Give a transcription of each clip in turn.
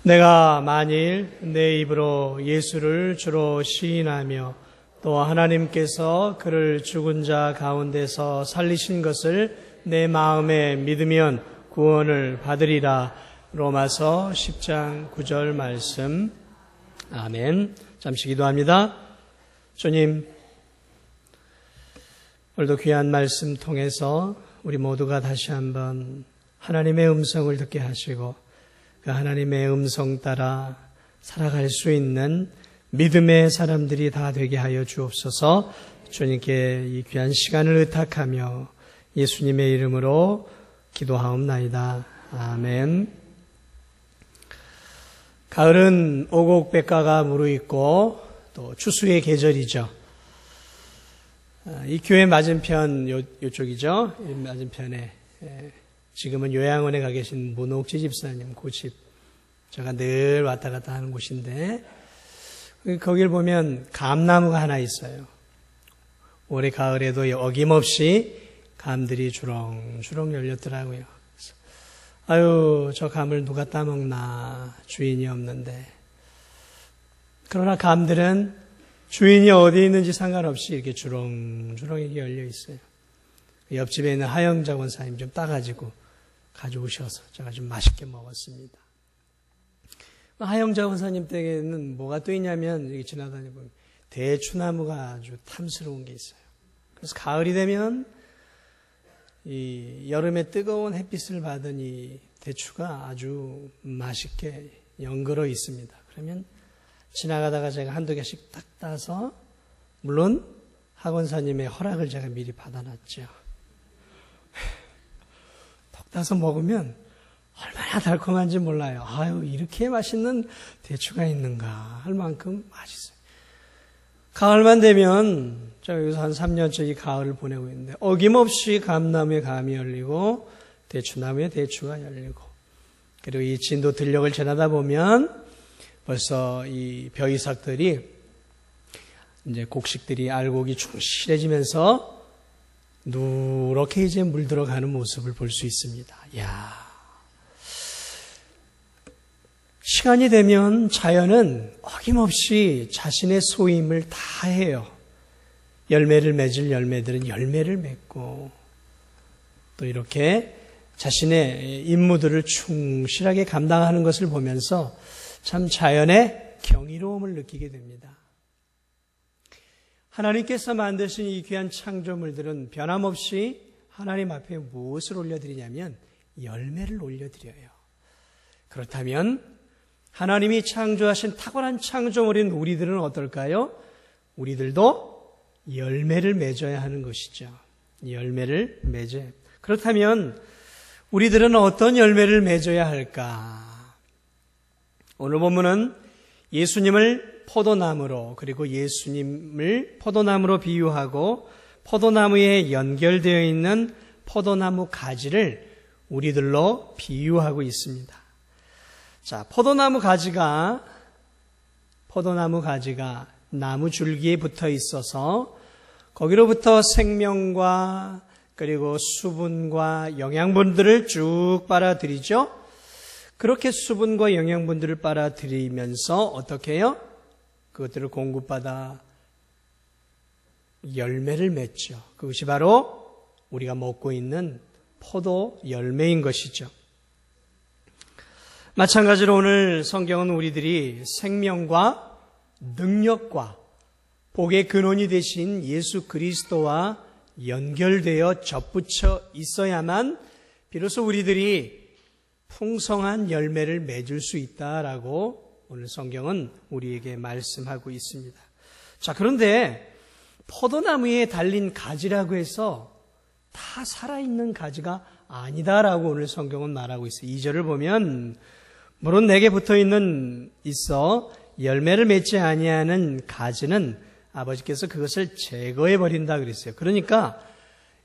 내가 만일 내 입으로 예수를 주로 시인하며 또 하나님께서 그를 죽은 자 가운데서 살리신 것을 내 마음에 믿으면 구원을 받으리라. 로마서 10장 9절 말씀. 아멘. 잠시 기도합니다. 주님, 오늘도 귀한 말씀 통해서 우리 모두가 다시 한번 하나님의 음성을 듣게 하시고 그 하나님의 음성 따라 살아갈 수 있는 믿음의 사람들이 다 되게 하여 주옵소서. 주님께 이 귀한 시간을 의탁하며 예수님의 이름으로 기도하옵나이다. 아멘. 가을은 오곡백과가 무르익고 또 추수의 계절이죠. 이 교회 맞은편 요쪽이죠. 이 맞은편에 지금은 요양원에 가 계신 문옥지 집사님 그 집, 제가 늘 왔다 갔다 하는 곳인데 거길 보면 감나무가 하나 있어요. 올해 가을에도 어김없이 감들이 주렁주렁 열렸더라고요. 아유, 저 감을 누가 따먹나, 주인이 없는데. 그러나 감들은 주인이 어디 있는지 상관없이 이렇게 주렁주렁 이렇게 열려 있어요. 옆집에 있는 하영자 권사님 좀 따가지고 가져오셔서 제가 좀 맛있게 먹었습니다. 하영자 권사님 댁에는 뭐가 또 있냐면 여기 지나다니고 대추나무가 아주 탐스러운 게 있어요. 그래서 가을이 되면 이 여름에 뜨거운 햇빛을 받은 이 대추가 아주 맛있게 연걸어 있습니다. 그러면 지나가다가 제가 한두 개씩 딱 따서, 물론 하권사님의 허락을 제가 미리 받아놨죠. 톡 따서 먹으면 얼마나 달콤한지 몰라요. 아유, 이렇게 맛있는 대추가 있는가 할 만큼 맛있어요. 가을만 되면 제가 여기서 한 3년째 이 가을을 보내고 있는데 어김없이 감나무에 감이 열리고 대추나무에 대추가 열리고, 그리고 이 진도 들녘을 지나다 보면 벌써 이 벼이삭들이 이제 곡식들이 알곡이 충실해지면서 누렇게 이제 물들어가는 모습을 볼 수 있습니다. 이야. 시간이 되면 자연은 어김없이 자신의 소임을 다 해요. 열매를 맺을 열매들은 열매를 맺고 또 이렇게 자신의 임무들을 충실하게 감당하는 것을 보면서 참 자연의 경이로움을 느끼게 됩니다. 하나님께서 만드신 이 귀한 창조물들은 변함없이 하나님 앞에 무엇을 올려드리냐면 열매를 올려드려요. 그렇다면 하나님이 창조하신 탁월한 창조물인 우리들은 어떨까요? 우리들도 열매를 맺어야 하는 것이죠. 열매를 맺어야. 그렇다면 우리들은 어떤 열매를 맺어야 할까? 오늘 본문은 예수님을 포도나무로, 그리고 예수님을 포도나무로 비유하고 포도나무에 연결되어 있는 포도나무 가지를 우리들로 비유하고 있습니다. 자, 포도나무 가지가 나무 줄기에 붙어 있어서 거기로부터 생명과 그리고 수분과 영양분들을 쭉 빨아들이죠. 그렇게 수분과 영양분들을 빨아들이면서 어떻게 해요? 그것들을 공급받아 열매를 맺죠. 그것이 바로 우리가 먹고 있는 포도 열매인 것이죠. 마찬가지로 오늘 성경은 우리들이 생명과 능력과 복의 근원이 되신 예수 그리스도와 연결되어 접붙여 있어야만 비로소 우리들이 풍성한 열매를 맺을 수 있다라고 오늘 성경은 우리에게 말씀하고 있습니다. 자, 그런데 포도나무에 달린 가지라고 해서 다 살아있는 가지가 아니다라고 오늘 성경은 말하고 있어요. 2절을 보면 물론 내게 있어 열매를 맺지 아니하는 가지는 아버지께서 그것을 제거해 버린다 그랬어요. 그러니까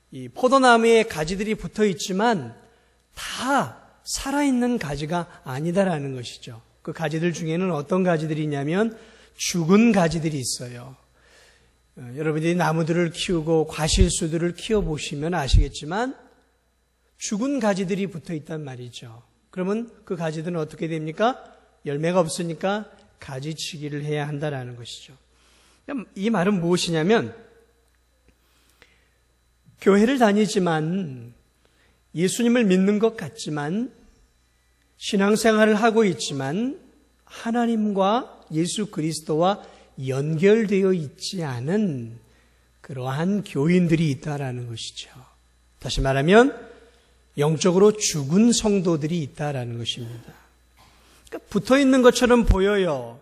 이 포도나무에 가지들이 붙어 있지만 다 살아있는 가지가 아니다라는 것이죠. 그 가지들 중에는 어떤 가지들이 있냐면 죽은 가지들이 있어요. 여러분들이 나무들을 키우고 과실수들을 키워보시면 아시겠지만 죽은 가지들이 붙어 있단 말이죠. 그러면 그 가지들은 어떻게 됩니까? 열매가 없으니까 가지치기를 해야 한다라는 것이죠. 이 말은 무엇이냐면 교회를 다니지만 예수님을 믿는 것 같지만 신앙생활을 하고 있지만 하나님과 예수 그리스도와 연결되어 있지 않은 그러한 교인들이 있다라는 것이죠. 다시 말하면 영적으로 죽은 성도들이 있다라는 것입니다. 그러니까 붙어 있는 것처럼 보여요.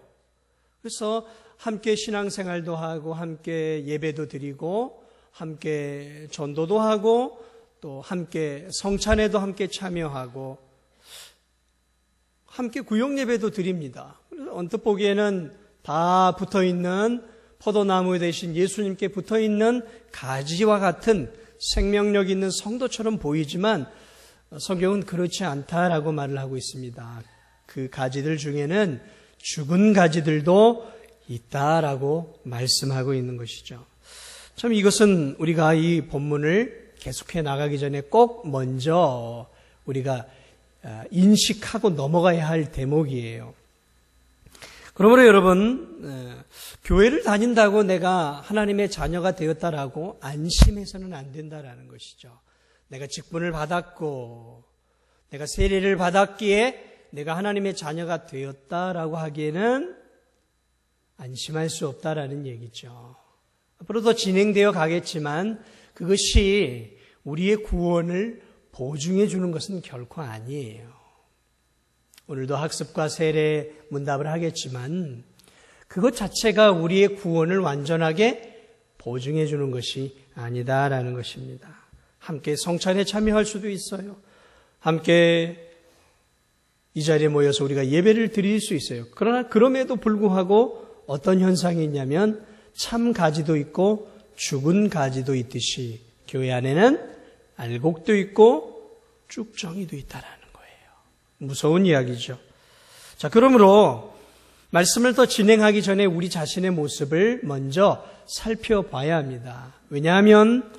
그래서 함께 신앙생활도 하고 함께 예배도 드리고 함께 전도도 하고 또 함께 성찬에도 함께 참여하고 함께 구역예배도 드립니다. 그래서 언뜻 보기에는 다 붙어있는 포도나무 대신 예수님께 붙어있는 가지와 같은 생명력 있는 성도처럼 보이지만 성경은 그렇지 않다라고 말을 하고 있습니다. 그 가지들 중에는 죽은 가지들도 있다라고 말씀하고 있는 것이죠. 참 이것은 우리가 이 본문을 계속해 나가기 전에 꼭 먼저 우리가 인식하고 넘어가야 할 대목이에요. 그러므로 여러분, 교회를 다닌다고 내가 하나님의 자녀가 되었다라고 안심해서는 안 된다라는 것이죠. 내가 직분을 받았고 내가 세례를 받았기에 내가 하나님의 자녀가 되었다라고 하기에는 안심할 수 없다라는 얘기죠. 앞으로도 진행되어 가겠지만 그것이 우리의 구원을 보증해 주는 것은 결코 아니에요. 오늘도 학습과 세례 문답을 하겠지만 그것 자체가 우리의 구원을 완전하게 보증해 주는 것이 아니다라는 것입니다. 함께 성찬에 참여할 수도 있어요. 함께 이 자리에 모여서 우리가 예배를 드릴 수 있어요. 그러나 그럼에도 불구하고 어떤 현상이 있냐면 참 가지도 있고 죽은 가지도 있듯이 교회 안에는 알곡도 있고 쭉정이도 있다라는 거예요. 무서운 이야기죠. 자, 그러므로 말씀을 더 진행하기 전에 우리 자신의 모습을 먼저 살펴봐야 합니다. 왜냐하면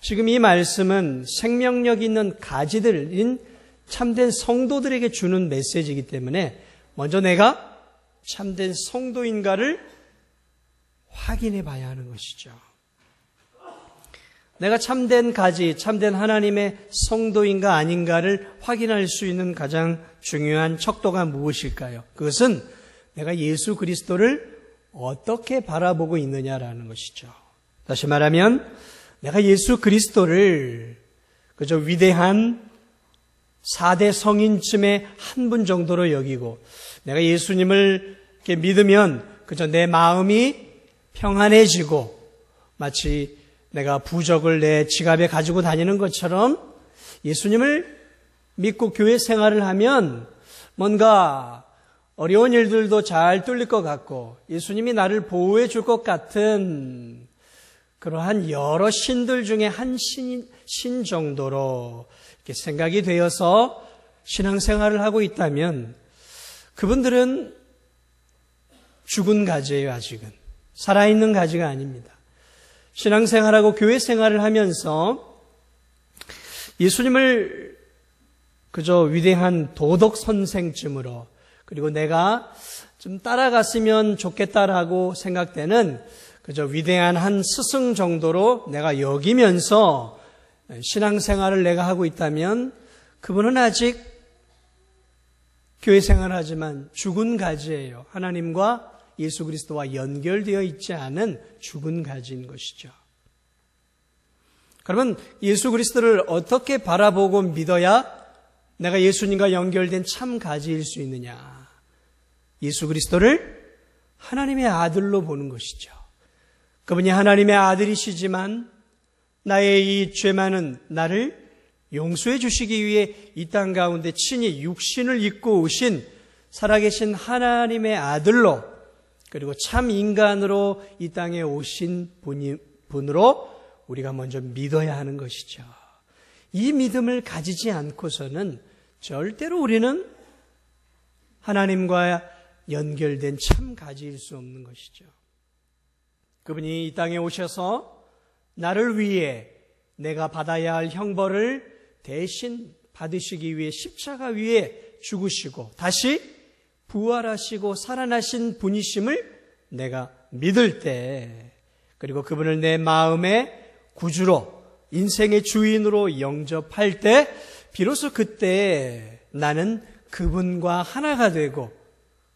지금 이 말씀은 생명력 있는 가지들인 참된 성도들에게 주는 메시지이기 때문에 먼저 내가 참된 성도인가를 확인해 봐야 하는 것이죠. 내가 참된 가지, 참된 하나님의 성도인가 아닌가를 확인할 수 있는 가장 중요한 척도가 무엇일까요? 그것은 내가 예수 그리스도를 어떻게 바라보고 있느냐라는 것이죠. 다시 말하면 내가 예수 그리스도를 그저 위대한 4대 성인쯤의 한 분 정도로 여기고 내가 예수님을 이렇게 믿으면 그저 내 마음이 평안해지고 마치 내가 부적을 내 지갑에 가지고 다니는 것처럼 예수님을 믿고 교회 생활을 하면 뭔가 어려운 일들도 잘 뚫릴 것 같고 예수님이 나를 보호해 줄 것 같은 그러한 여러 신들 중에 한 신 정도로 이렇게 생각이 되어서 신앙생활을 하고 있다면 그분들은 죽은 가지예요. 아직은 살아있는 가지가 아닙니다. 신앙생활하고 교회 생활을 하면서 예수님을 그저 위대한 도덕 선생쯤으로 그리고 내가 좀 따라갔으면 좋겠다라고 생각되는 그저 위대한 한 스승 정도로 내가 여기면서 신앙생활을 내가 하고 있다면 그분은 아직 교회 생활을 하지만 죽은 가지예요. 하나님과 예수 그리스도와 연결되어 있지 않은 죽은 가지인 것이죠. 그러면 예수 그리스도를 어떻게 바라보고 믿어야 내가 예수님과 연결된 참 가지일 수 있느냐? 예수 그리스도를 하나님의 아들로 보는 것이죠. 그분이 하나님의 아들이시지만 나의 이 죄 많은 나를 용서해 주시기 위해 이 땅 가운데 친히 육신을 입고 오신 살아계신 하나님의 아들로 그리고 참 인간으로 이 땅에 오신 분으로 우리가 먼저 믿어야 하는 것이죠. 이 믿음을 가지지 않고서는 절대로 우리는 하나님과 연결된 참 가지일 수 없는 것이죠. 그분이 이 땅에 오셔서 나를 위해 내가 받아야 할 형벌을 대신 받으시기 위해 십자가 위에 죽으시고 다시 부활하시고 살아나신 분이심을 내가 믿을 때, 그리고 그분을 내 마음의 구주로, 인생의 주인으로 영접할 때, 비로소 그때 나는 그분과 하나가 되고,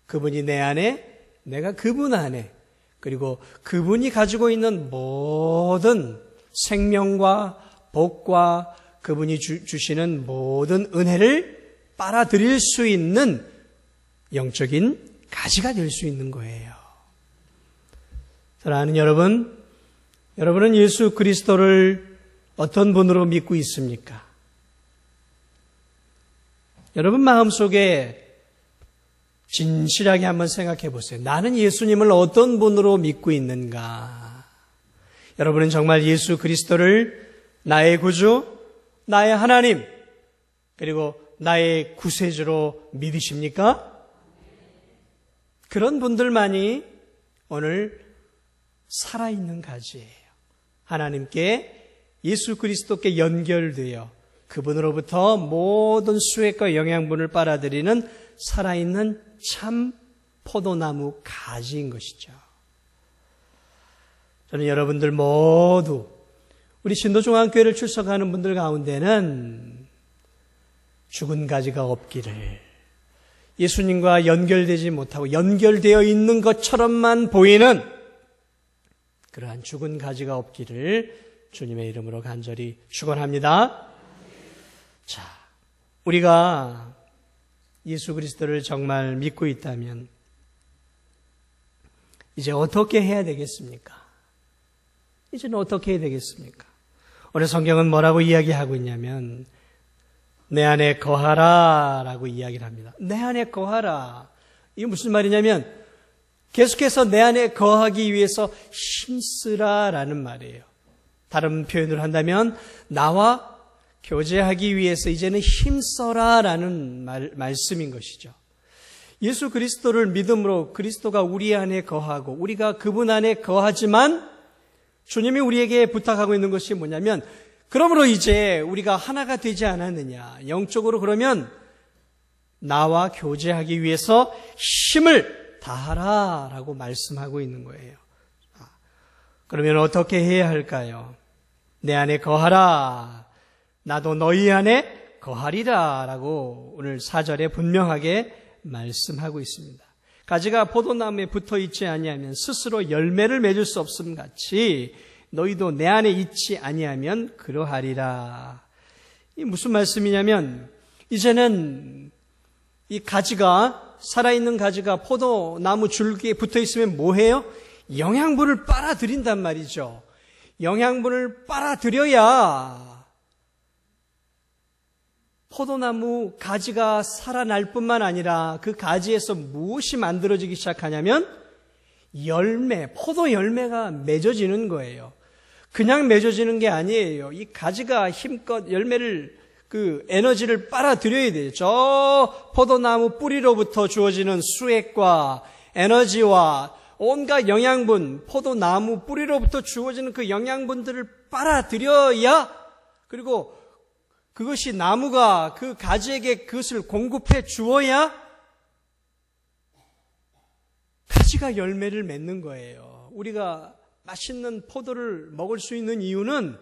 그분이 내 안에, 내가 그분 안에, 그리고 그분이 가지고 있는 모든 생명과 복과 그분이 주시는 모든 은혜를 빨아들일 수 있는 영적인 가지가 될 수 있는 거예요. 사랑하는 여러분, 여러분은 예수 그리스도를 어떤 분으로 믿고 있습니까? 여러분 마음속에 진실하게 한번 생각해 보세요. 나는 예수님을 어떤 분으로 믿고 있는가? 여러분은 정말 예수 그리스도를 나의 구주, 나의 하나님, 그리고 나의 구세주로 믿으십니까? 그런 분들만이 오늘 살아있는 가지예요. 하나님께, 예수 그리스도께 연결되어 그분으로부터 모든 수액과 영양분을 빨아들이는 살아있는 참 포도나무 가지인 것이죠. 저는 여러분들 모두 우리 신도중앙교회를 출석하는 분들 가운데는 죽은 가지가 없기를, 예수님과 연결되지 못하고 연결되어 있는 것처럼만 보이는 그러한 죽은 가지가 없기를 주님의 이름으로 간절히 축원합니다. 자, 우리가 예수 그리스도를 정말 믿고 있다면 이제 어떻게 해야 되겠습니까? 이제는 어떻게 해야 되겠습니까? 오늘 성경은 뭐라고 이야기하고 있냐면 내 안에 거하라 라고 이야기를 합니다. 내 안에 거하라. 이게 무슨 말이냐면 계속해서 내 안에 거하기 위해서 힘쓰라 라는 말이에요. 다른 표현을 한다면 나와 교제하기 위해서 이제는 힘써라 라는 말씀인 것이죠. 예수 그리스도를 믿음으로 그리스도가 우리 안에 거하고 우리가 그분 안에 거하지만 주님이 우리에게 부탁하고 있는 것이 뭐냐면, 그러므로 이제 우리가 하나가 되지 않았느냐, 영적으로 그러면 나와 교제하기 위해서 힘을 다하라 라고 말씀하고 있는 거예요. 그러면 어떻게 해야 할까요? 내 안에 거하라, 나도 너희 안에 거하리라 라고 오늘 4절에 분명하게 말씀하고 있습니다. 가지가 포도나무에 붙어 있지 아니하면 스스로 열매를 맺을 수 없음 같이 너희도 내 안에 있지 아니하면 그러하리라. 이 무슨 말씀이냐면, 이제는 이 가지가, 살아있는 가지가 포도나무 줄기에 붙어 있으면 뭐해요? 영양분을 빨아들인단 말이죠. 영양분을 빨아들여야 포도나무 가지가 살아날 뿐만 아니라 그 가지에서 무엇이 만들어지기 시작하냐면 열매, 포도 열매가 맺어지는 거예요. 그냥 맺어지는 게 아니에요. 이 가지가 힘껏 열매를, 에너지를 빨아들여야 돼요. 저 포도나무 뿌리로부터 주어지는 수액과 에너지와 온갖 영양분, 포도나무 뿌리로부터 주어지는 그 영양분들을 빨아들여야, 그리고 그것이 나무가 그 가지에게 그것을 공급해 주어야 가지가 열매를 맺는 거예요. 우리가 맛있는 포도를 먹을 수 있는 이유는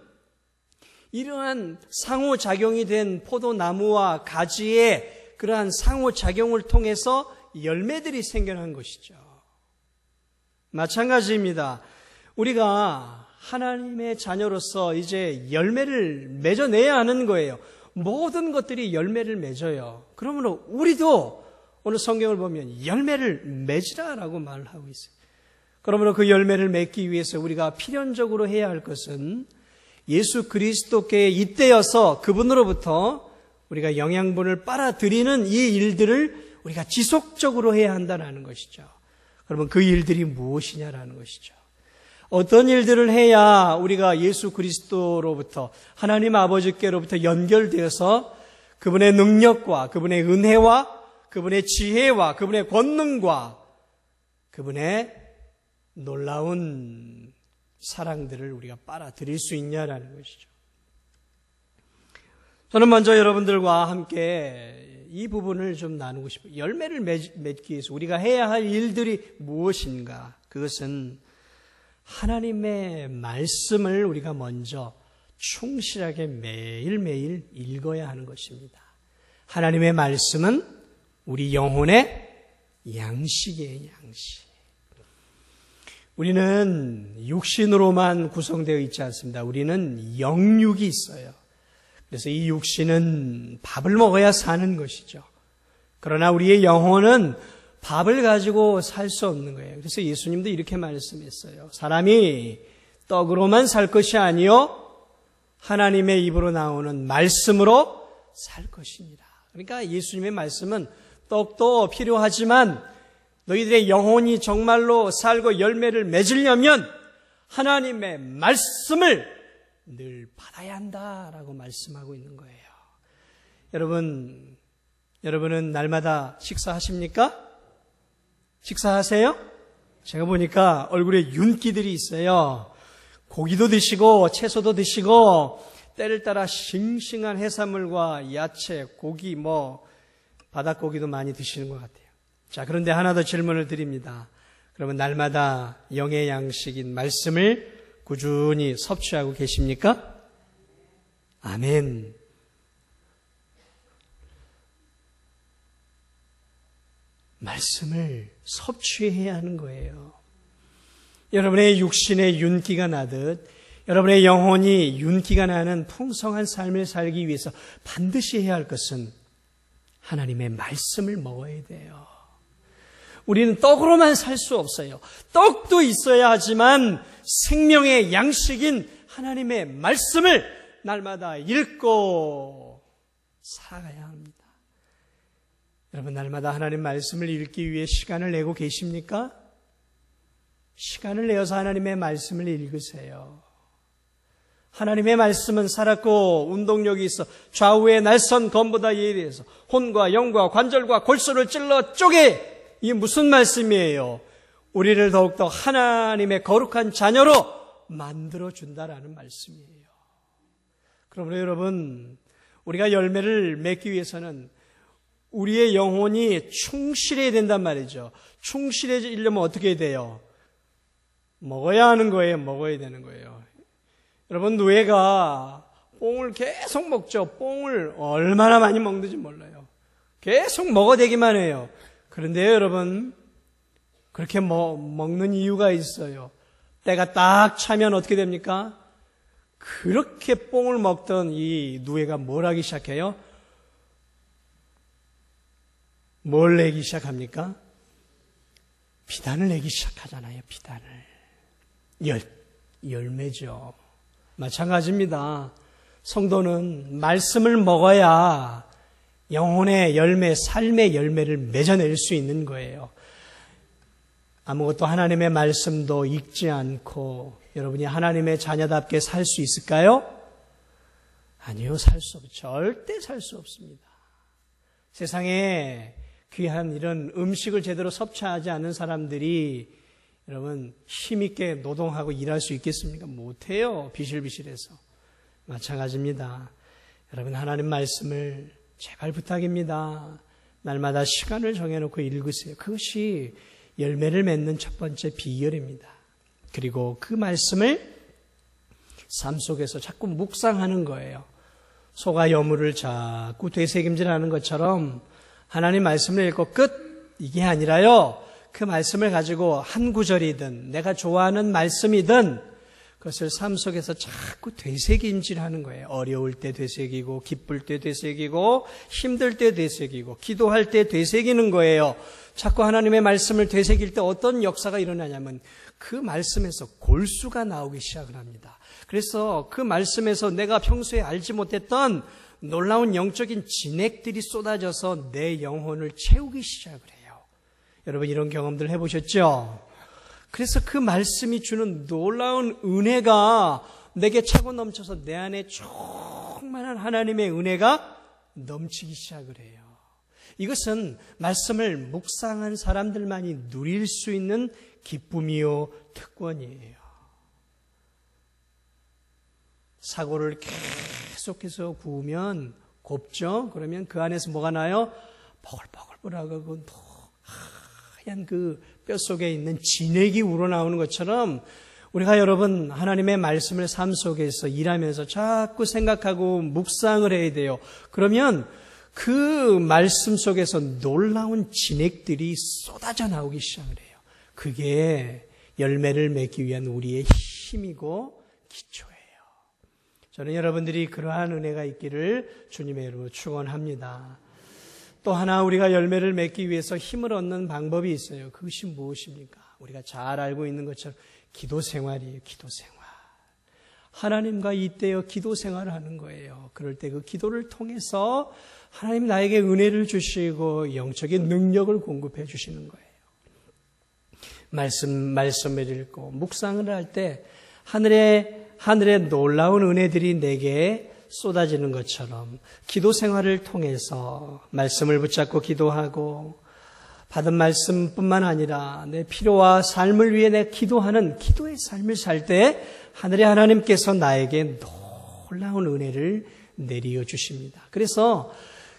이러한 상호작용이 된 포도나무와 가지의 그러한 상호작용을 통해서 열매들이 생겨난 것이죠. 마찬가지입니다. 우리가 하나님의 자녀로서 이제 열매를 맺어내야 하는 거예요. 모든 것들이 열매를 맺어요. 그러므로 우리도 오늘 성경을 보면 열매를 맺으라라고 말을 하고 있어요. 그러므로 그 열매를 맺기 위해서 우리가 필연적으로 해야 할 것은 예수 그리스도께 잇대어서 그분으로부터 우리가 영양분을 빨아들이는 이 일들을 우리가 지속적으로 해야 한다는 것이죠. 그러면 그 일들이 무엇이냐라는 것이죠. 어떤 일들을 해야 우리가 예수 그리스도로부터, 하나님 아버지께로부터 연결되어서 그분의 능력과 그분의 은혜와 그분의 지혜와 그분의 권능과 그분의 놀라운 사랑들을 우리가 빨아들일 수 있냐라는 것이죠. 저는 먼저 여러분들과 함께 이 부분을 좀 나누고 싶어요. 열매를 맺기 위해서 우리가 해야 할 일들이 무엇인가? 그것은 하나님의 말씀을 우리가 먼저 충실하게 매일매일 읽어야 하는 것입니다. 하나님의 말씀은 우리 영혼의 양식이에요, 양식. 우리는 육신으로만 구성되어 있지 않습니다. 우리는 영육이 있어요. 그래서 이 육신은 밥을 먹어야 사는 것이죠. 그러나 우리의 영혼은 밥을 가지고 살 수 없는 거예요. 그래서 예수님도 이렇게 말씀했어요. 사람이 떡으로만 살 것이 아니요 하나님의 입으로 나오는 말씀으로 살 것이니라. 그러니까 예수님의 말씀은 떡도 필요하지만 너희들의 영혼이 정말로 살고 열매를 맺으려면 하나님의 말씀을 늘 받아야 한다라고 말씀하고 있는 거예요. 여러분은 날마다 식사하십니까? 식사하세요? 제가 보니까 얼굴에 윤기들이 있어요. 고기도 드시고 채소도 드시고 때를 따라 싱싱한 해산물과 야채, 고기, 바닷고기도 많이 드시는 것 같아요. 자, 그런데 하나 더 질문을 드립니다. 그러면 날마다 영의 양식인 말씀을 꾸준히 섭취하고 계십니까? 아멘. 말씀을 섭취해야 하는 거예요. 여러분의 육신에 윤기가 나듯 여러분의 영혼이 윤기가 나는 풍성한 삶을 살기 위해서 반드시 해야 할 것은 하나님의 말씀을 먹어야 돼요. 우리는 떡으로만 살 수 없어요. 떡도 있어야 하지만 생명의 양식인 하나님의 말씀을 날마다 읽고 살아가야 합니다. 여러분, 날마다 하나님 말씀을 읽기 위해 시간을 내고 계십니까? 시간을 내어서 하나님의 말씀을 읽으세요. 하나님의 말씀은 살았고 운동력이 있어 좌우의 날선 검보다 예리해서 혼과 영과 관절과 골수를 찔러 쪼개. 이게 무슨 말씀이에요? 우리를 더욱더 하나님의 거룩한 자녀로 만들어준다라는 말씀이에요. 그러므로 여러분, 우리가 열매를 맺기 위해서는 우리의 영혼이 충실해야 된단 말이죠. 충실해지려면 어떻게 돼요? 먹어야 하는 거예요. 먹어야 되는 거예요. 여러분, 노예가 뽕을 계속 먹죠. 뽕을 얼마나 많이 먹는지 몰라요. 계속 먹어대기만 해요. 그런데요, 여러분, 그렇게 먹는 이유가 있어요. 때가 딱 차면 어떻게 됩니까? 그렇게 뽕을 먹던 이 누에가 뭘 하기 시작해요? 뭘 내기 시작합니까? 비단을 내기 시작하잖아요, 비단을. 열매죠. 마찬가지입니다. 성도는 말씀을 먹어야 영혼의 열매, 삶의 열매를 맺어낼 수 있는 거예요. 아무것도 하나님의 말씀도 읽지 않고 여러분이 하나님의 자녀답게 살 수 있을까요? 아니요, 절대 살 수 없습니다. 세상에 귀한 이런 음식을 제대로 섭취하지 않는 사람들이 여러분 힘있게 노동하고 일할 수 있겠습니까? 못해요. 비실비실해서. 마찬가지입니다. 여러분, 하나님 말씀을 제발 부탁입니다. 날마다 시간을 정해놓고 읽으세요. 그것이 열매를 맺는 첫 번째 비결입니다. 그리고 그 말씀을 삶 속에서 자꾸 묵상하는 거예요. 소가 여물을 자꾸 되새김질하는 것처럼 하나님 말씀을 읽고 끝! 이게 아니라요. 그 말씀을 가지고 한 구절이든 내가 좋아하는 말씀이든 그것을 삶 속에서 자꾸 되새김질하는 거예요. 어려울 때 되새기고 기쁠 때 되새기고 힘들 때 되새기고 기도할 때 되새기는 거예요. 자꾸 하나님의 말씀을 되새길 때 어떤 역사가 일어나냐면 그 말씀에서 골수가 나오기 시작을 합니다. 그래서 그 말씀에서 내가 평소에 알지 못했던 놀라운 영적인 진액들이 쏟아져서 내 영혼을 채우기 시작을 해요. 여러분, 이런 경험들 해보셨죠? 그래서 그 말씀이 주는 놀라운 은혜가 내게 차고 넘쳐서 내 안에 충만한 하나님의 은혜가 넘치기 시작을 해요. 이것은 말씀을 묵상한 사람들만이 누릴 수 있는 기쁨이요 특권이에요. 사고를 계속해서 구우면 곱죠? 그러면 그 안에서 뭐가 나요? 보글보글보글하고 하얀 그 뼛속에 있는 진액이 우러나오는 것처럼 우리가 여러분 하나님의 말씀을 삶 속에서 일하면서 자꾸 생각하고 묵상을 해야 돼요. 그러면 그 말씀 속에서 놀라운 진액들이 쏟아져 나오기 시작을 해요. 그게 열매를 맺기 위한 우리의 힘이고 기초예요. 저는 여러분들이 그러한 은혜가 있기를 주님의 이름으로 축원합니다. 또 하나 우리가 열매를 맺기 위해서 힘을 얻는 방법이 있어요. 그것이 무엇입니까? 우리가 잘 알고 있는 것처럼 기도 생활이에요. 기도 생활. 하나님과 이때여 기도 생활을 하는 거예요. 그럴 때 그 기도를 통해서 하나님 나에게 은혜를 주시고 영적인 능력을 공급해 주시는 거예요. 말씀을 읽고 묵상을 할 때 하늘의 놀라운 은혜들이 내게 쏟아지는 것처럼 기도 생활을 통해서 말씀을 붙잡고 기도하고 받은 말씀뿐만 아니라 내 필요와 삶을 위해 내 기도하는 기도의 삶을 살 때 하늘의 하나님께서 나에게 놀라운 은혜를 내리어 주십니다. 그래서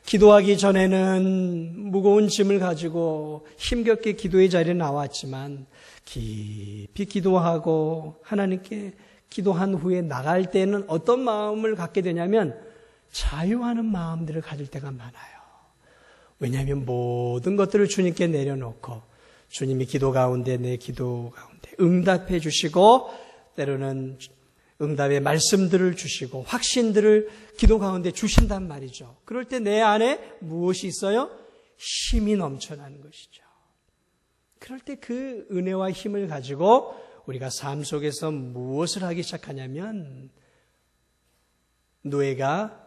기도하기 전에는 무거운 짐을 가지고 힘겹게 기도의 자리에 나왔지만 깊이 기도하고 하나님께 기도한 후에 나갈 때는 어떤 마음을 갖게 되냐면 자유하는 마음들을 가질 때가 많아요. 왜냐하면 모든 것들을 주님께 내려놓고 주님이 기도 가운데 내 기도 가운데 응답해 주시고 때로는 응답의 말씀들을 주시고 확신들을 기도 가운데 주신단 말이죠. 그럴 때 내 안에 무엇이 있어요? 힘이 넘쳐나는 것이죠. 그럴 때 그 은혜와 힘을 가지고 우리가 삶 속에서 무엇을 하기 시작하냐면 노예가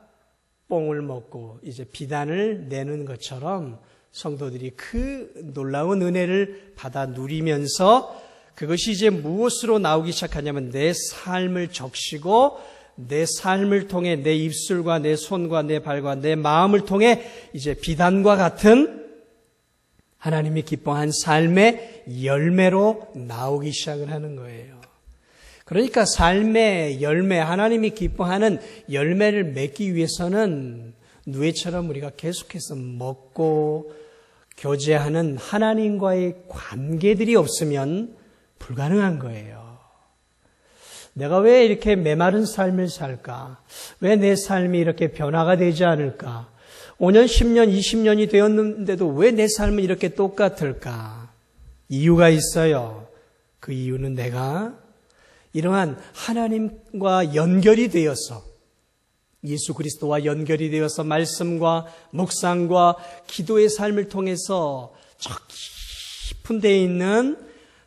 뽕을 먹고 이제 비단을 내는 것처럼 성도들이 그 놀라운 은혜를 받아 누리면서 그것이 이제 무엇으로 나오기 시작하냐면 내 삶을 적시고 내 삶을 통해 내 입술과 내 손과 내 발과 내 마음을 통해 이제 비단과 같은 하나님이 기뻐한 삶의 열매로 나오기 시작을 하는 거예요. 그러니까 삶의 열매, 하나님이 기뻐하는 열매를 맺기 위해서는 누에처럼 우리가 계속해서 먹고 교제하는 하나님과의 관계들이 없으면 불가능한 거예요. 내가 왜 이렇게 메마른 삶을 살까? 왜 내 삶이 이렇게 변화가 되지 않을까? 5년, 10년, 20년이 되었는데도 왜 내 삶은 이렇게 똑같을까? 이유가 있어요. 그 이유는 내가 이러한 하나님과 연결이 되어서 예수 그리스도와 연결이 되어서 말씀과 묵상과 기도의 삶을 통해서 저 깊은 데에 있는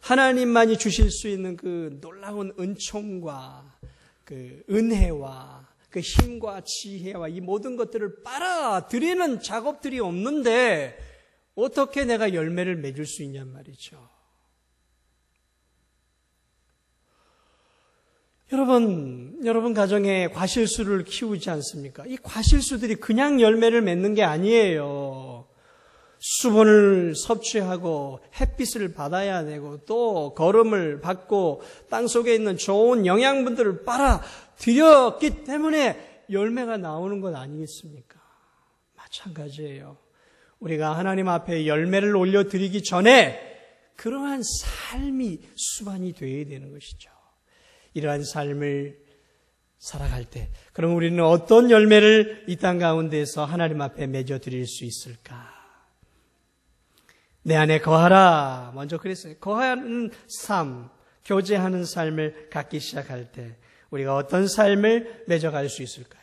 하나님만이 주실 수 있는 그 놀라운 은총과 그 은혜와 그 힘과 지혜와 이 모든 것들을 빨아들이는 작업들이 없는데 어떻게 내가 열매를 맺을 수 있냔 말이죠. 여러분 가정에 과실수를 키우지 않습니까? 이 과실수들이 그냥 열매를 맺는 게 아니에요. 수분을 섭취하고 햇빛을 받아야 되고 또 거름을 받고 땅속에 있는 좋은 영양분들을 빨아들였기 때문에 열매가 나오는 것 아니겠습니까? 마찬가지예요. 우리가 하나님 앞에 열매를 올려드리기 전에 그러한 삶이 수반이 되어야 되는 것이죠. 이러한 삶을 살아갈 때 그럼 우리는 어떤 열매를 이 땅 가운데에서 하나님 앞에 맺어드릴 수 있을까? 내 안에 거하라. 먼저 그랬어요. 거하는 삶, 교제하는 삶을 갖기 시작할 때 우리가 어떤 삶을 맺어갈 수 있을까요?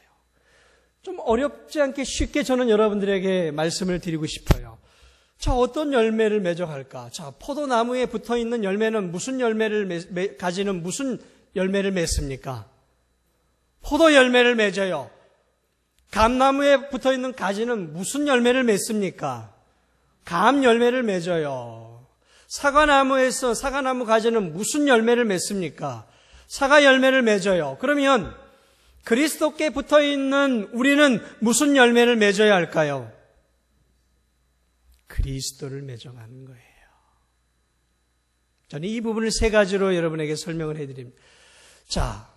좀 어렵지 않게 쉽게 저는 여러분들에게 말씀을 드리고 싶어요. 자, 어떤 열매를 맺어갈까? 자, 포도나무에 붙어있는 열매는 무슨 열매를 가지는 무슨 열매를 맺습니까? 포도 열매를 맺어요. 감나무에 붙어있는 가지는 무슨 열매를 맺습니까? 감 열매를 맺어요. 사과나무에서 사과나무 가지는 무슨 열매를 맺습니까? 사과 열매를 맺어요. 그러면 그리스도께 붙어있는 우리는 무슨 열매를 맺어야 할까요? 그리스도를 맺어가는 거예요. 저는 이 부분을 세 가지로 여러분에게 설명을 해드립니다. 자,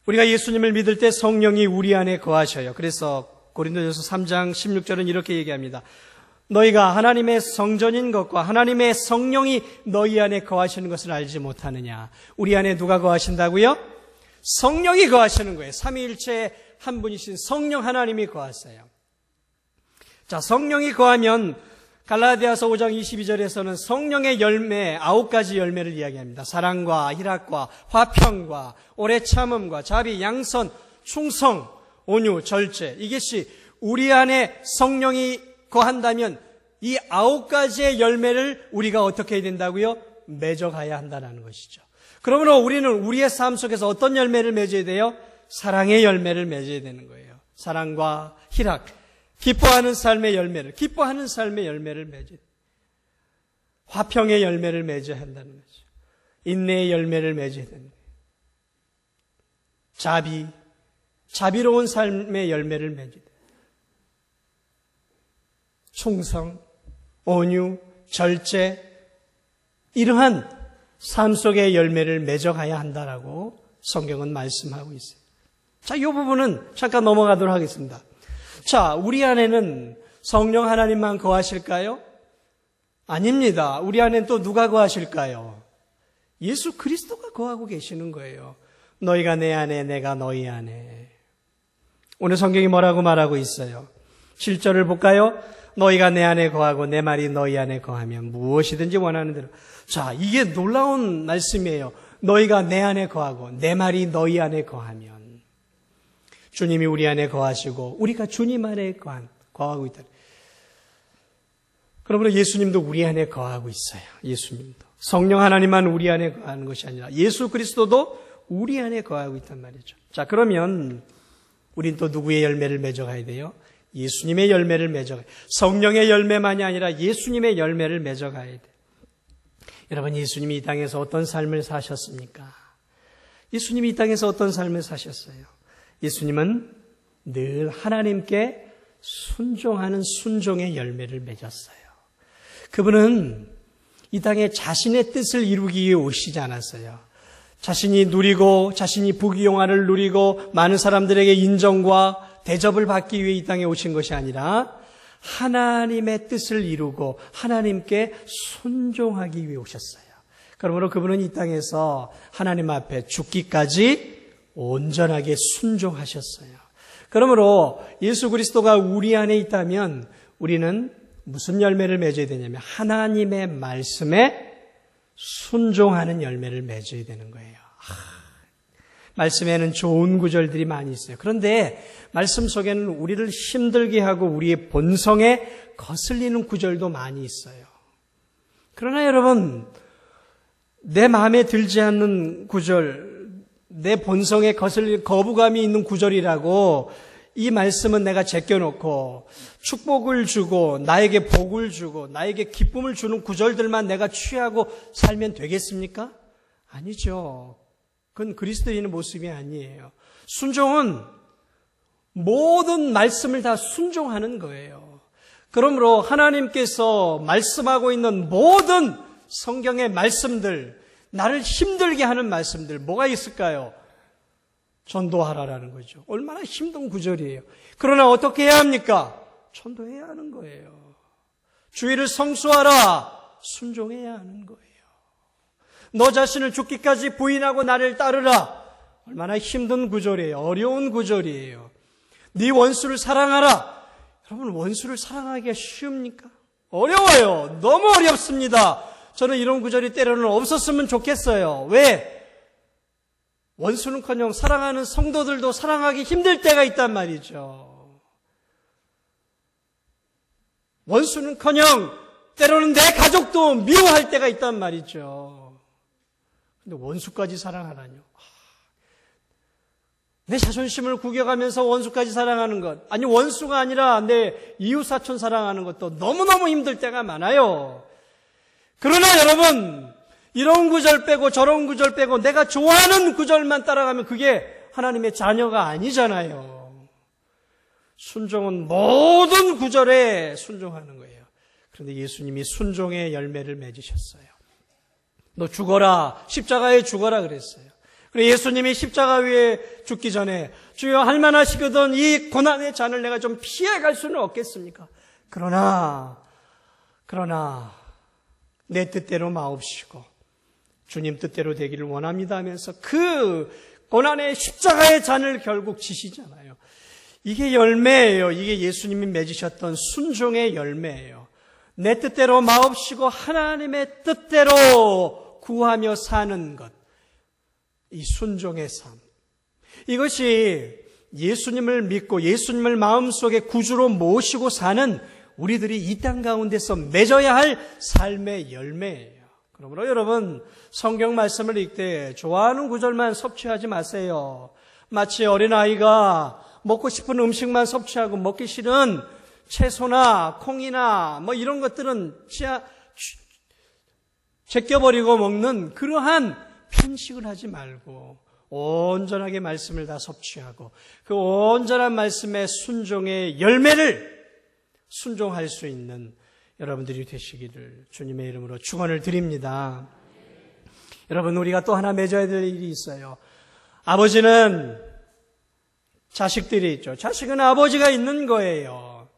우리가 예수님을 믿을 때 성령이 우리 안에 거하셔요. 그래서 고린도전서 3장 16절은 이렇게 얘기합니다. 너희가 하나님의 성전인 것과 하나님의 성령이 너희 안에 거하시는 것을 알지 못하느냐. 우리 안에 누가 거하신다고요? 성령이 거하시는 거예요. 삼위일체 한 분이신 성령 하나님이 거하세요. 자, 성령이 거하면 갈라디아서 5장 22절에서는 성령의 열매 9가지 열매를 이야기합니다. 사랑과 희락과 화평과 오래 참음과 자비, 양선, 충성, 온유, 절제. 이것이 우리 안에 성령이 거한다면 이 9가지의 열매를 우리가 어떻게 해야 된다고요? 맺어가야 한다는 것이죠. 그러므로 우리는 우리의 삶 속에서 어떤 열매를 맺어야 돼요? 사랑의 열매를 맺어야 되는 거예요. 사랑과 희락, 기뻐하는 삶의 열매를, 기뻐하는 삶의 열매를 맺어야 돼요. 화평의 열매를 맺어야 한다는 거죠. 인내의 열매를 맺어야 되는 거예요. 자비, 자비로운 삶의 열매를 맺어야 돼요. 충성, 온유, 절제, 이러한 삶 속의 열매를 맺어가야 한다라고 성경은 말씀하고 있어요. 자, 이 부분은 잠깐 넘어가도록 하겠습니다. 자, 우리 안에는 성령 하나님만 거하실까요? 아닙니다. 우리 안에는 또 누가 거하실까요? 예수 그리스도가 거하고 계시는 거예요. 너희가 내 안에, 내가 너희 안에. 오늘 성경이 뭐라고 말하고 있어요? 7절을 볼까요? 너희가 내 안에 거하고 내 말이 너희 안에 거하면 무엇이든지 원하는 대로. 자, 이게 놀라운 말씀이에요. 너희가 내 안에 거하고 내 말이 너희 안에 거하면. 주님이 우리 안에 거하시고 우리가 주님 안에 거하고 있다. 그러므로 예수님도 우리 안에 거하고 있어요. 예수님도. 성령 하나님만 우리 안에 거하는 것이 아니라 예수 그리스도도 우리 안에 거하고 있단 말이죠. 자, 그러면 우린 또 누구의 열매를 맺어가야 돼요? 예수님의 열매를 맺어가야 돼요. 성령의 열매만이 아니라 예수님의 열매를 맺어가야 돼요. 여러분, 예수님이 이 땅에서 어떤 삶을 사셨습니까? 예수님이 이 땅에서 어떤 삶을 사셨어요? 예수님은 늘 하나님께 순종하는 순종의 열매를 맺었어요. 그분은 이 땅에 자신의 뜻을 이루기 위해 오시지 않았어요. 자신이 누리고 자신이 부귀영화를 누리고 많은 사람들에게 인정과 대접을 받기 위해 이 땅에 오신 것이 아니라 하나님의 뜻을 이루고 하나님께 순종하기 위해 오셨어요. 그러므로 그분은 이 땅에서 하나님 앞에 죽기까지 온전하게 순종하셨어요. 그러므로 예수 그리스도가 우리 안에 있다면 우리는 무슨 열매를 맺어야 되냐면 하나님의 말씀에 순종하는 열매를 맺어야 되는 거예요. 말씀에는 좋은 구절들이 많이 있어요. 그런데 말씀 속에는 우리를 힘들게 하고 우리의 본성에 거슬리는 구절도 많이 있어요. 그러나 여러분, 내 마음에 들지 않는 구절, 내 본성에 거슬릴 거부감이 있는 구절이라고 이 말씀은 내가 제껴놓고 축복을 주고 나에게 복을 주고 나에게 기쁨을 주는 구절들만 내가 취하고 살면 되겠습니까? 아니죠. 그건 그리스도인의 모습이 아니에요. 순종은 모든 말씀을 다 순종하는 거예요. 그러므로 하나님께서 말씀하고 있는 모든 성경의 말씀들, 나를 힘들게 하는 말씀들 뭐가 있을까요? 전도하라라는 거죠. 얼마나 힘든 구절이에요. 그러나 어떻게 해야 합니까? 전도해야 하는 거예요. 주의를 성수하라. 순종해야 하는 거예요. 너 자신을 죽기까지 부인하고 나를 따르라. 얼마나 힘든 구절이에요. 어려운 구절이에요. 네 원수를 사랑하라. 여러분, 원수를 사랑하기가 쉬웁니까? 어려워요. 너무 어렵습니다. 저는 이런 구절이 때로는 없었으면 좋겠어요. 왜? 원수는커녕 사랑하는 성도들도 사랑하기 힘들 때가 있단 말이죠. 원수는커녕 때로는 내 가족도 미워할 때가 있단 말이죠. 근데 원수까지 사랑하라뇨. 내 자존심을 구겨가면서 원수까지 사랑하는 것, 아니 원수가 아니라 내 이웃사촌 사랑하는 것도 너무너무 힘들 때가 많아요. 그러나 여러분, 이런 구절 빼고 저런 구절 빼고 내가 좋아하는 구절만 따라가면 그게 하나님의 자녀가 아니잖아요. 순종은 모든 구절에 순종하는 거예요. 그런데 예수님이 순종의 열매를 맺으셨어요. 너 죽어라, 십자가에 죽어라 그랬어요. 그리고 예수님이 십자가 위에 죽기 전에 주여 할만하시거든 이 고난의 잔을 내가 좀 피해갈 수는 없겠습니까? 그러나 내 뜻대로 마옵시고 주님 뜻대로 되기를 원합니다 하면서 그 고난의 십자가의 잔을 결국 지시잖아요. 이게 열매예요. 이게 예수님이 맺으셨던 순종의 열매예요. 내 뜻대로 마옵시고 하나님의 뜻대로 구하며 사는 것. 이 순종의 삶. 이것이 예수님을 믿고 예수님을 마음속에 구주로 모시고 사는 우리들이 이 땅 가운데서 맺어야 할 삶의 열매예요. 그러므로 여러분 성경 말씀을 읽되 좋아하는 구절만 섭취하지 마세요. 마치 어린아이가 먹고 싶은 음식만 섭취하고 먹기 싫은 채소나 콩이나 뭐 이런 것들은 진짜 제껴버리고 먹는 그러한 편식을 하지 말고 온전하게 말씀을 다 섭취하고 그 온전한 말씀의 순종의 열매를 순종할 수 있는 여러분들이 되시기를 주님의 이름으로 축원을 드립니다. 여러분 우리가 또 하나 맺어야 될 일이 있어요. 아버지는 자식들이 있죠. 자식은 아버지가 있는 거예요.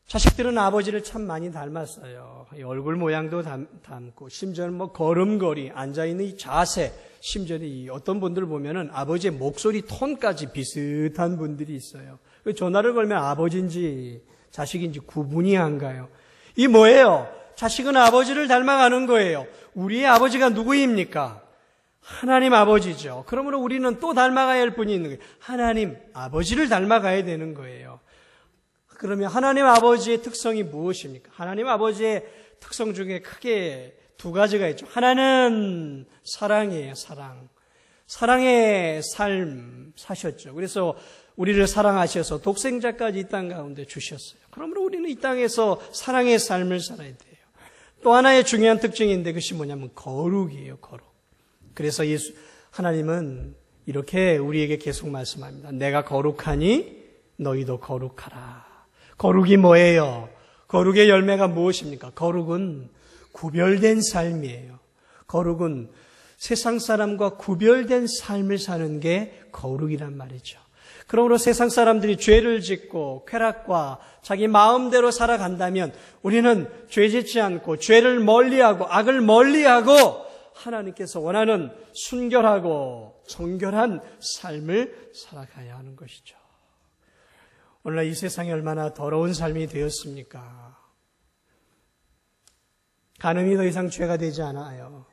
자식들은 아버지를 참 많이 닮았어요. 얼굴 모양도 닮고 심지어는 뭐 걸음걸이, 앉아있는 이 자세, 심지어는 어떤 분들 보면은 아버지의 목소리 톤까지 비슷한 분들이 있어요. 전화를 걸면 아버지인지 자식인지 구분이 안 가요. 이 뭐예요? 자식은 아버지를 닮아가는 거예요. 우리의 아버지가 누구입니까? 하나님 아버지죠. 그러므로 우리는 또 닮아가야 할 분이 있는 거예요. 하나님 아버지를 닮아가야 되는 거예요. 그러면 하나님 아버지의 특성이 무엇입니까? 하나님 아버지의 특성 중에 크게 두 가지가 있죠. 하나는 사랑이에요. 사랑의 삶 사셨죠. 그래서 우리를 사랑하셔서 독생자까지 이 땅 가운데 주셨어요. 그러므로 우리는 이 땅에서 사랑의 삶을 살아야 돼요. 또 하나의 중요한 특징인데 그것이 뭐냐면 거룩이에요. 거룩. 그래서 하나님은 이렇게 우리에게 계속 말씀합니다. 내가 거룩하니 너희도 거룩하라. 거룩이 뭐예요? 거룩의 열매가 무엇입니까? 거룩은 구별된 삶이에요. 거룩은 세상 사람과 구별된 삶을 사는 게 거룩이란 말이죠. 그러므로 세상 사람들이 죄를 짓고 쾌락과 자기 마음대로 살아간다면 우리는 죄 짓지 않고 죄를 멀리하고 악을 멀리하고 하나님께서 원하는 순결하고 정결한 삶을 살아가야 하는 것이죠. 오늘날 이 세상이 얼마나 더러운 삶이 되었습니까? 간음이 더 이상 죄가 되지 않아요.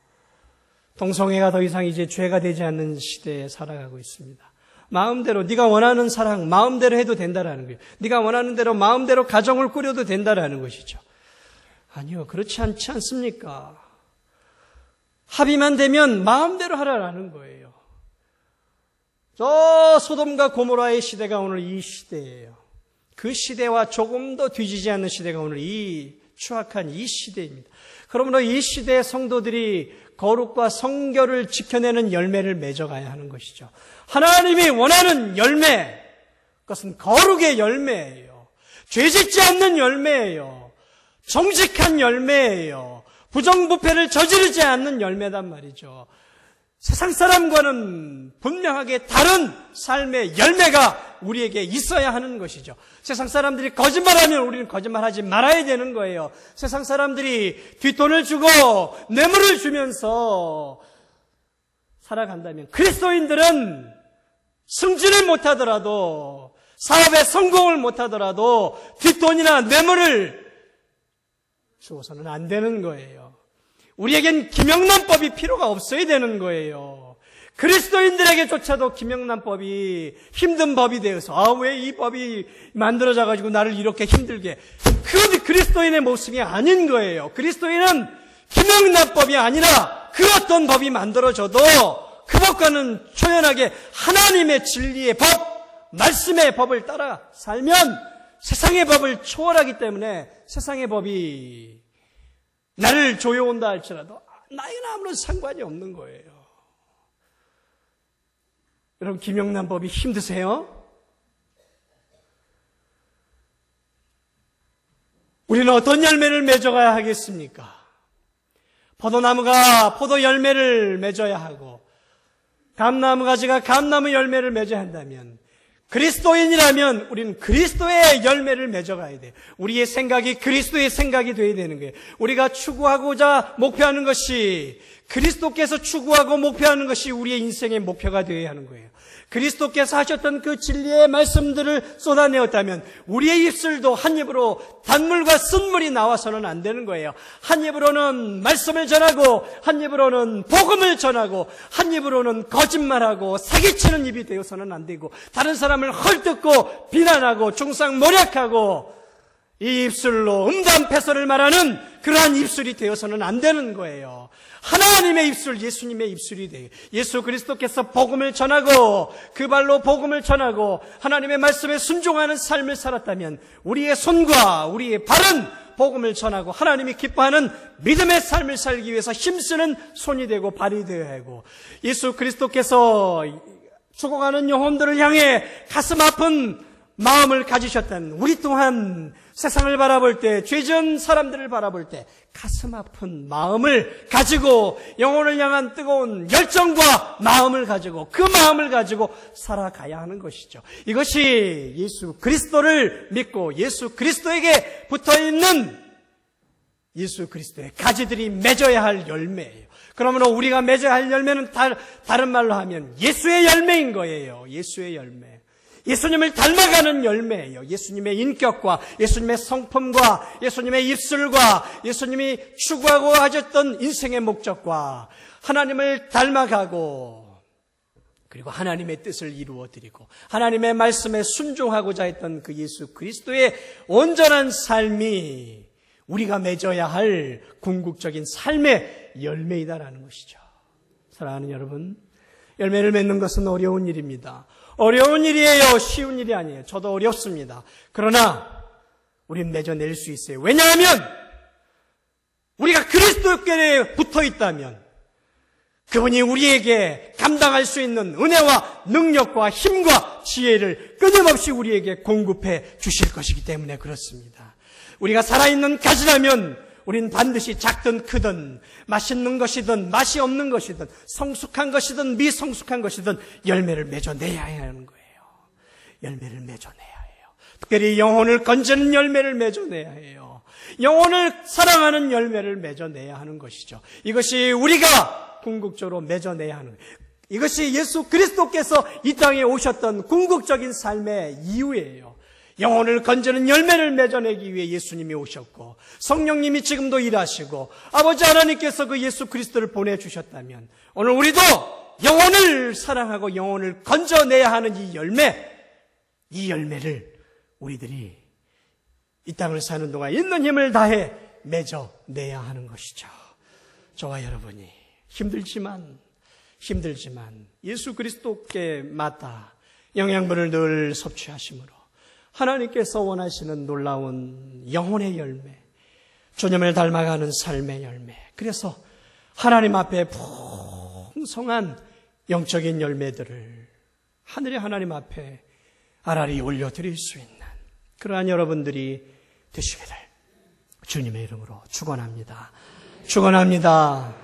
동성애가 더 이상 이제 죄가 되지 않는 시대에 살아가고 있습니다. 마음대로 네가 원하는 사랑 마음대로 해도 된다라는 거예요. 네가 원하는 대로 마음대로 가정을 꾸려도 된다라는 것이죠. 아니요, 그렇지 않지 않습니까? 합의만 되면 마음대로 하라라는 거예요. 저 소돔과 고모라의 시대가 오늘 이 시대예요. 그 시대와 조금 더 뒤지지 않는 시대가 오늘 이 추악한 이 시대입니다. 그러므로 이 시대의 성도들이 거룩과 성결을 지켜내는 열매를 맺어가야 하는 것이죠. 하나님이 원하는 열매, 그것은 거룩의 열매예요. 죄짓지 않는 열매예요. 정직한 열매예요. 부정부패를 저지르지 않는 열매단 말이죠. 세상 사람과는 분명하게 다른 삶의 열매가 우리에게 있어야 하는 것이죠. 세상 사람들이 거짓말하면 우리는 거짓말하지 말아야 되는 거예요. 세상 사람들이 뒷돈을 주고 뇌물을 주면서 살아간다면 그리스도인들은 승진을 못하더라도 사업에 성공을 못하더라도 뒷돈이나 뇌물을 주어서는 안 되는 거예요. 우리에겐 김영란법이 필요가 없어야 되는 거예요. 그리스도인들에게조차도 김영란법이 힘든 법이 되어서 왜 이 법이 만들어져가지고 나를 이렇게 힘들게, 그것이 그리스도인의 모습이 아닌 거예요. 그리스도인은 김영란법이 아니라 그 어떤 법이 만들어져도 그 법과는 초연하게 하나님의 진리의 법, 말씀의 법을 따라 살면 세상의 법을 초월하기 때문에 세상의 법이 나를 조여온다 할지라도 나에게는 아무런 상관이 없는 거예요. 여러분, 김영란법이 힘드세요? 우리는 어떤 열매를 맺어가야 하겠습니까? 포도나무가 포도 열매를 맺어야 하고 감나무 가지가 감나무 열매를 맺어야 한다면, 그리스도인이라면 우리는 그리스도의 열매를 맺어가야 돼요. 우리의 생각이 그리스도의 생각이 되어야 되는 거예요. 우리가 추구하고자 목표하는 것이, 그리스도께서 추구하고 목표하는 것이 우리의 인생의 목표가 되어야 하는 거예요. 그리스도께서 하셨던 그 진리의 말씀들을 쏟아내었다면 우리의 입술도 한 입으로 단물과 쓴물이 나와서는 안 되는 거예요. 한 입으로는 말씀을 전하고, 한 입으로는 복음을 전하고, 한 입으로는 거짓말하고 사기치는 입이 되어서는 안 되고, 다른 사람을 헐뜯고 비난하고 중상모략하고 이 입술로 음담패설을 말하는 그러한 입술이 되어서는 안 되는 거예요. 하나님의 입술, 예수님의 입술이 돼요. 예수 그리스도께서 복음을 전하고 그 발로 복음을 전하고 하나님의 말씀에 순종하는 삶을 살았다면 우리의 손과 우리의 발은 복음을 전하고 하나님이 기뻐하는 믿음의 삶을 살기 위해서 힘쓰는 손이 되고 발이 되어야 하고, 예수 그리스도께서 죽어가는 영혼들을 향해 가슴 아픈 마음을 가지셨다는 우리 또한 세상을 바라볼 때, 죄지은 사람들을 바라볼 때 가슴 아픈 마음을 가지고 영혼을 향한 뜨거운 열정과 마음을 가지고 그 마음을 가지고 살아가야 하는 것이죠. 이것이 예수 그리스도를 믿고 예수 그리스도에게 붙어있는 예수 그리스도의 가지들이 맺어야 할 열매예요. 그러므로 우리가 맺어야 할 열매는 다른 말로 하면 예수의 열매인 거예요. 예수의 열매. 예수님을 닮아가는 열매예요. 예수님의 인격과 예수님의 성품과 예수님의 입술과 예수님이 추구하고 하셨던 인생의 목적과 하나님을 닮아가고, 그리고 하나님의 뜻을 이루어드리고 하나님의 말씀에 순종하고자 했던 그 예수 그리스도의 온전한 삶이 우리가 맺어야 할 궁극적인 삶의 열매이다라는 것이죠. 사랑하는 여러분, 열매를 맺는 것은 어려운 일입니다. 어려운 일이에요. 쉬운 일이 아니에요. 저도 어렵습니다. 그러나 우리는 맺어낼 수 있어요. 왜냐하면 우리가 그리스도께 붙어 있다면 그분이 우리에게 감당할 수 있는 은혜와 능력과 힘과 지혜를 끊임없이 우리에게 공급해 주실 것이기 때문에 그렇습니다. 우리가 살아있는 가지라면 우린 반드시 작든 크든 맛있는 것이든 맛이 없는 것이든 성숙한 것이든 미성숙한 것이든 열매를 맺어내야 하는 거예요. 열매를 맺어내야 해요. 특별히 영혼을 건지는 열매를 맺어내야 해요. 영혼을 사랑하는 열매를 맺어내야 하는 것이죠. 이것이 우리가 궁극적으로 맺어내야 하는 거예요. 이것이 예수 그리스도께서 이 땅에 오셨던 궁극적인 삶의 이유예요. 영혼을 건지는 열매를 맺어내기 위해 예수님이 오셨고 성령님이 지금도 일하시고 아버지 하나님께서 그 예수 그리스도를 보내주셨다면 오늘 우리도 영혼을 사랑하고 영혼을 건져내야 하는 이 열매를 우리들이 이 땅을 사는 동안 있는 힘을 다해 맺어내야 하는 것이죠. 저와 여러분이 힘들지만 예수 그리스도께 맞다 영양분을 늘 섭취하심으로 하나님께서 원하시는 놀라운 영혼의 열매, 주님을 닮아가는 삶의 열매, 그래서 하나님 앞에 풍성한 영적인 열매들을 하늘의 하나님 앞에 아라리 올려드릴 수 있는 그러한 여러분들이 되시기를 주님의 이름으로 축원합니다. 축원합니다.